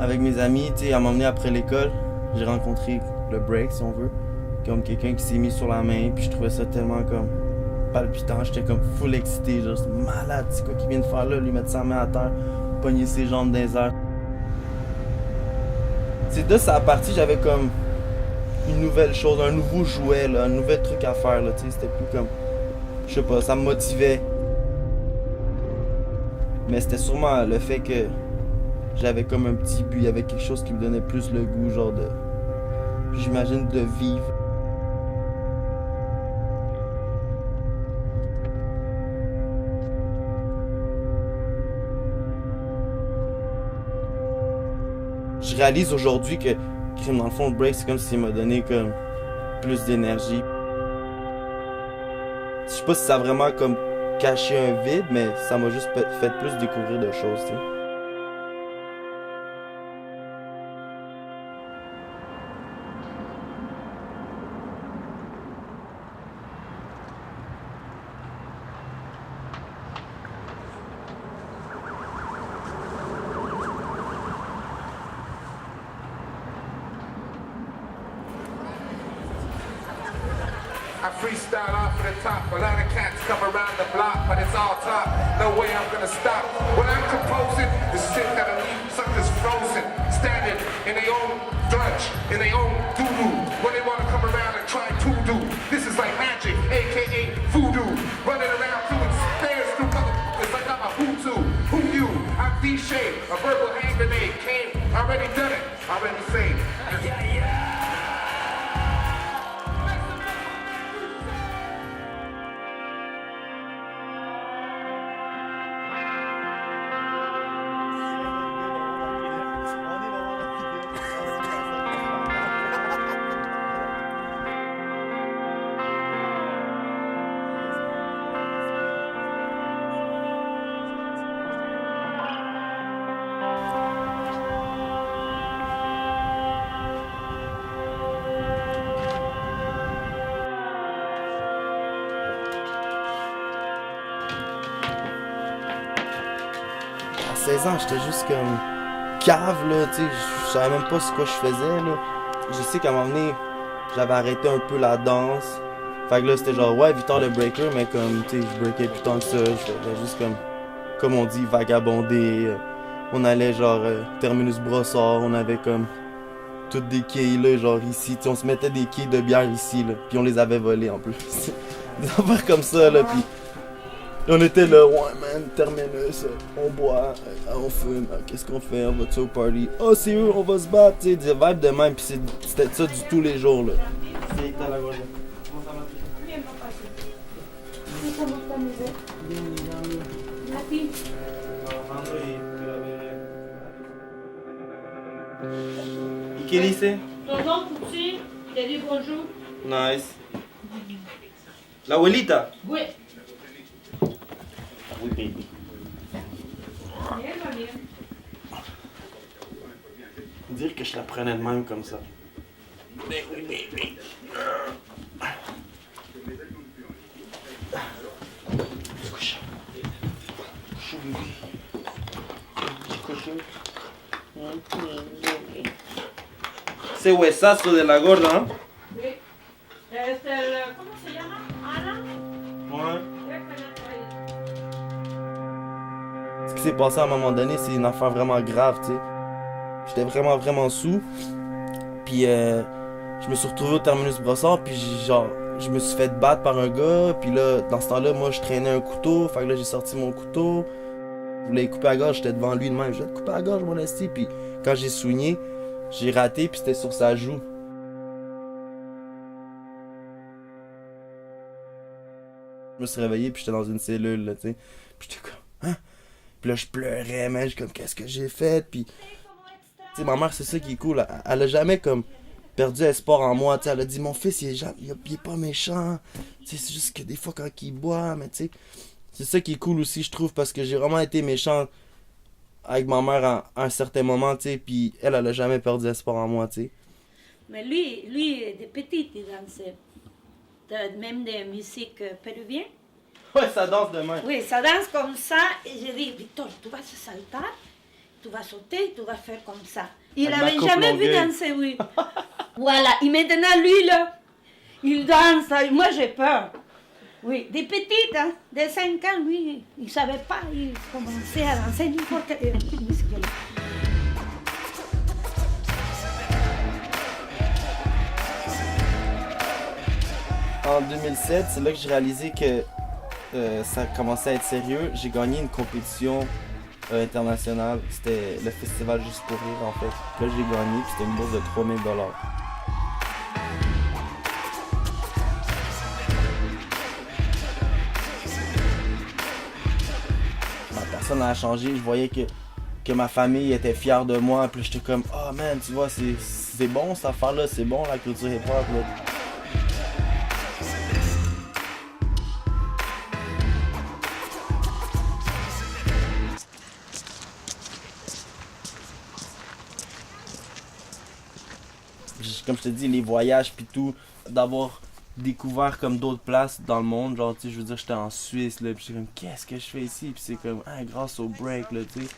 avec mes amis, tu sais, à m'emmener après l'école, j'ai rencontré le break, si on veut, comme quelqu'un qui s'est mis sur la main, puis je trouvais ça tellement comme palpitant, j'étais comme full excité, genre c'est malade, c'est quoi qu'il vient de faire là, lui mettre sa main à terre, pogner ses jambes dans les airs. C'est de sa partie, j'avais comme une nouvelle chose, un nouveau jouet, là, un nouvel truc à faire, là, tu sais, c'était plus comme, je sais pas, ça me motivait. Mais c'était sûrement le fait que j'avais comme un petit but, il y avait quelque chose qui me donnait plus le goût, genre de, j'imagine, de vivre. Je réalise aujourd'hui que, dans le fond, le break, c'est comme s'il m'a donné comme plus d'énergie. Je sais pas si ça a vraiment comme caché un vide, mais ça m'a juste fait plus découvrir de choses, tu sais. I freestyle off of the top. A lot of cats come around the block, but it's all top. No way I'm gonna stop. When I'm composing, the shit that'll leave suckers frozen, standing in their own lunch, in their own doo-doo. When they wanna come around and try to do. This is like magic, aka voodoo. Running around through stairs through motherfuckers like I'm a Hutu. Who you? I'm D-Shape, a verbal hand grenade. Came, already done it, already saved. À 16 ans, j'étais juste comme cave, là, tu sais, je savais même pas ce que je faisais, là. Je sais qu'à un moment donné, j'avais arrêté un peu la danse. Fait que là, c'était genre, ouais, Victor le breaker, mais comme, tu sais, je breakais plus tant que ça. Je faisais juste comme on dit, vagabonder. On allait genre, terminus brossard, on avait comme toutes des quilles, là, genre ici. Tu sais, on se mettait des quilles de bière ici, là, puis on les avait volées en plus. Des affaires comme ça, là, puis on était là, ouais man, terminus, on boit, on fume, qu'est-ce qu'on fait, on va-tu au party? Oh c'est eux, on va se battre, tu sais, des vibes de même, pis c'était ça du tous les jours là. C'est dans la gorge. Comment ça marche? Bien, papá. ¿Cómo está mi bebé? Bien, ¿A ti? trabajando ¿Y qué dice? Tonton Poutine, te dit bonjour. Nice. La abuelita? Oui. Oui, baby. Bien, va bien. Dire que je la prenais de même comme ça. Oui, baby. Couche. Couche, bébé. Petit cochon. C'est huesazo de la gorda, hein? Oui. ¿Cómo se llama? Ana. Ouais. Ce qui s'est passé à un moment donné, c'est une affaire vraiment grave, tu sais. J'étais vraiment sous. Puis je me suis retrouvé au terminus brossard, puis genre, je me suis fait battre par un gars. Puis là, dans ce temps-là, moi, je traînais un couteau. Fait que là, j'ai sorti mon couteau. Je voulais couper la gorge, j'étais devant lui de même. Je voulais te couper la gorge, mon esti. Puis quand j'ai soigné, j'ai raté, puis c'était sur sa joue. Je me suis réveillé, puis j'étais dans une cellule, là, tu sais. Puis j'étais comme, hein? Puis là, je pleurais, mais je suis comme, qu'est-ce que j'ai fait? Puis, tu sais, ma mère, c'est ça qui est cool. Elle a jamais, comme, perdu espoir en moi, tu sais. Elle a dit, mon fils, il est pas méchant. Tu sais, c'est juste que des fois, quand il boit, mais tu sais. C'est ça qui est cool aussi, je trouve, parce que j'ai vraiment été méchant avec ma mère à un certain moment, tu sais. Puis elle a jamais perdu espoir en moi, tu sais. Mais lui, de petit, il dansait. Même de musique péruvienne. Ouais, ça danse de même. Oui, ça danse comme ça. Et j'ai dit, Victor, tu vas se saltar, tu vas sauter, tu vas faire comme ça. Il Avec n'avait ma jamais coupe vu longueuil. danser, oui. Voilà, et maintenant lui, là, il danse, moi j'ai peur. Oui, des petites, hein, de 5 ans, lui, il ne savait pas, il commençait à danser n'importe quelle musique. En 2007, c'est là que j'ai réalisé que ça commençait à être sérieux. J'ai gagné une compétition internationale. C'était le festival Juste pour rire, en fait. Là, j'ai gagné, puis c'était une bourse de 3000 $. Ma personne a changé. Je voyais que ma famille était fière de moi. Puis j'étais comme, oh man, tu vois, c'est bon cette affaire-là, c'est bon la culture hip-hop. Là. Comme je te dis, les voyages puis tout, d'avoir découvert comme d'autres places dans le monde, genre tu sais, je veux dire, j'étais en Suisse là, puis j'étais comme qu'est-ce que je fais ici, puis c'est comme ah, grâce au break là, tu sais.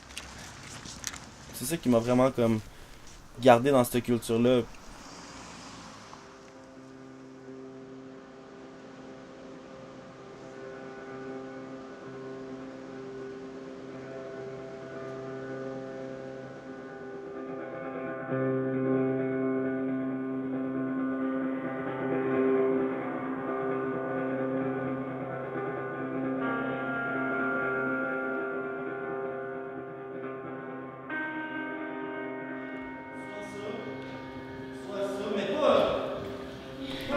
C'est ça qui m'a vraiment comme gardé dans cette culture là.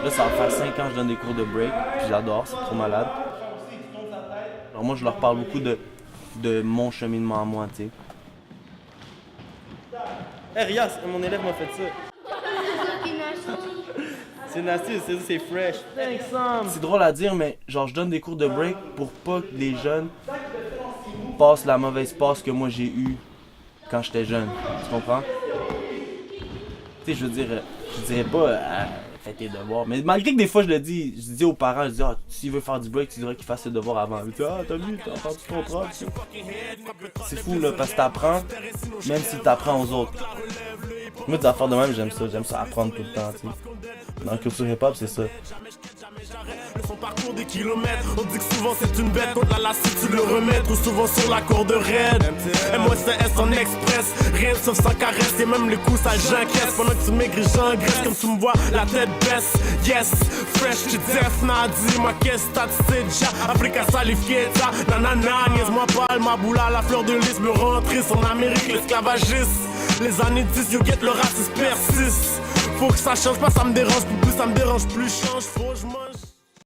Là, ça va faire 5 ans que je donne des cours de break, puis j'adore, c'est trop malade. Alors moi, je leur parle beaucoup de mon cheminement à moi, tu sais. Hey Rias, mon élève m'a fait ça. C'est une astuce, c'est fresh. C'est drôle à dire, mais genre, je donne des cours de break pour pas que les jeunes passent la mauvaise passe que moi j'ai eue quand j'étais jeune. Tu comprends? Tu sais, je veux dire, je dirais pas fais tes devoirs. Mais malgré que des fois je dis aux parents, je dis ah, s'il veut faire du break, tu dirais qu'il fasse ses devoirs avant. Il dit ah, t'as vu, t'as entendu ton prof. C'est fou là, parce que t'apprends, même si t'apprends aux autres. Moi, des affaires de même, j'aime ça apprendre tout le temps, tu sais. Dans la culture hip-hop, c'est ça. Son parcours des kilomètres, on dit que souvent c'est une bête. Contre la lassitude tu le remets, trop souvent sur la corde raide. MOSS en express, rien sauf sans caresse. Et même les coups ça j'encaisse. Pendant que tu maigris j'engraisse, comme tu me vois la tête baisse. Yes, fresh tu def, Nadi, ma caisse t'as déjà Africa salifieta, nanana, niaise-moi pas, ma boula, la fleur de lys me rentrisse en Amérique, l'esclavagiste. Les années 10, you get le racisme persiste. Faut que ça change pas, ça me dérange plus ça me dérange plus, change, faut que je mange.